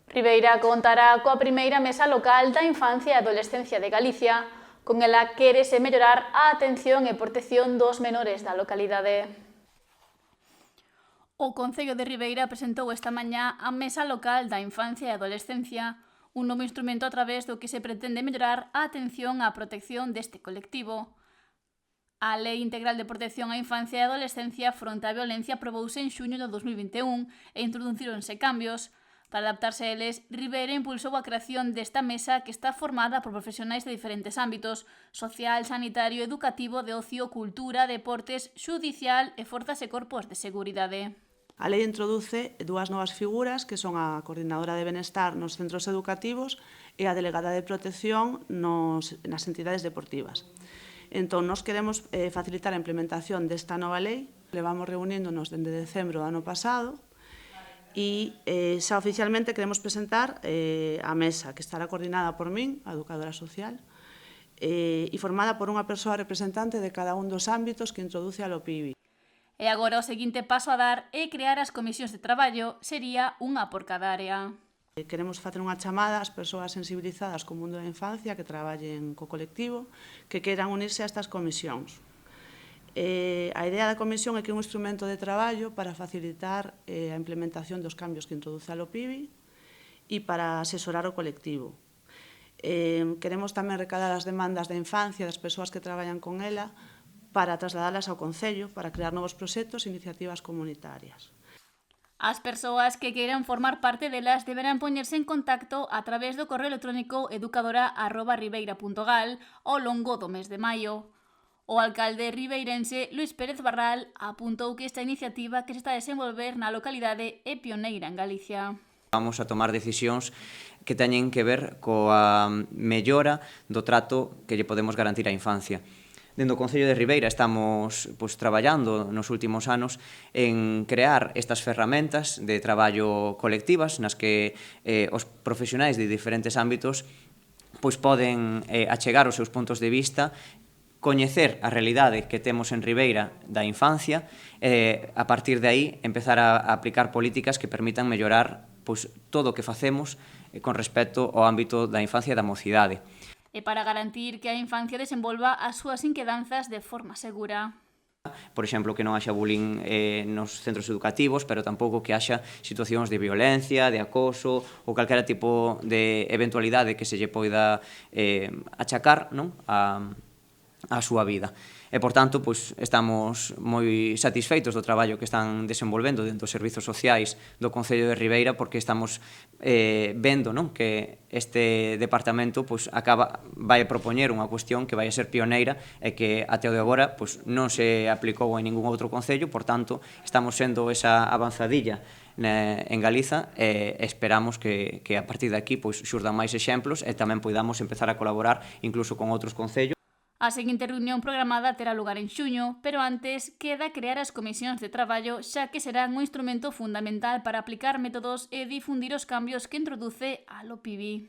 Ribeira contará coa primeira mesa local da infancia e adolescencia de Galicia. Con ela quérese mellorar a atención e protección dos menores da localidade. O Concello de Ribeira presentou esta mañá a Mesa Local da Infancia e Adolescencia, un novo instrumento a través do que se pretende mellorar a atención á protección deste colectivo. A Lei Integral de Protección á Infancia e Adolescencia fronte á violencia aprobouse en xuño de 2021 e introducíronse cambios. Para adaptarse a eles, Ribeira impulsou a creación desta mesa que está formada por profesionais de diferentes ámbitos: social, sanitario, educativo, de ocio, cultura, deportes, xudicial e forzas e corpos de seguridade. A lei introduce dúas novas figuras que son a coordinadora de benestar nos centros educativos e a delegada de protección nas entidades deportivas. Entón, nos queremos facilitar a implementación desta nova lei. Levamos reuníndonos dende decembro do ano pasado e xa oficialmente queremos presentar a mesa, que estará coordinada por min, a educadora social, e formada por unha persoa representante de cada un dos ámbitos que introduce a LOPIBI. E agora o seguinte paso a dar é crear as comisións de traballo, sería unha por cada área. Queremos facer unha chamada ás persoas sensibilizadas co mundo da infancia que traballen co colectivo, que queiran unirse a estas comisións. A idea da comisión é que é un instrumento de traballo para facilitar a implementación dos cambios que introduce a LOPIBI e para asesorar o colectivo. Queremos tamén recadar as demandas da infancia das persoas que traballan con ela para trasladalas ao Concello, para crear novos proxectos e iniciativas comunitarias. As persoas que queiran formar parte delas deberán poñerse en contacto a través do correo electrónico educadora@ribeira.gal ao longo do mes de maio. O alcalde ribeirense Luís Pérez Barral apuntou que esta iniciativa que se está a desenvolver na localidade é pioneira en Galicia. Vamos a tomar decisións que teñen que ver coa mellora do trato que lle podemos garantir á infancia. Dende o Concello de Ribeira estamos traballando nos últimos anos en crear estas ferramentas de traballo colectivas nas que os profesionais de diferentes ámbitos poden achegar os seus puntos de vista, coñecer a realidade que temos en Ribeira da infancia e, a partir de aí, empezar a aplicar políticas que permitan mellorar todo o que facemos con respecto ao ámbito da infancia e da mocidade. E para garantir que a infancia desenvolva as súas inquedanzas de forma segura. Por exemplo, que non haxa bullying nos centros educativos, pero tampouco que haxa situacións de violencia, de acoso ou calquera tipo de eventualidade que se lle poida achacar, non, a súa vida. E, por tanto, estamos moi satisfeitos do traballo que están desenvolvendo dentro dos servizos sociais do Concello de Ribeira, porque estamos vendo que este departamento vai propoñer unha cuestión que vai a ser pioneira e que até o de agora non se aplicou en ningún outro concello. Por tanto, estamos sendo esa avanzadilla en Galiza e esperamos que a partir de aquí xurdan máis exemplos e tamén poidamos empezar a colaborar incluso con outros concellos. A seguinte reunión programada terá lugar en xuño, pero antes queda crear as comisións de traballo, xa que serán un instrumento fundamental para aplicar métodos e difundir os cambios que introduce a LOPIBI.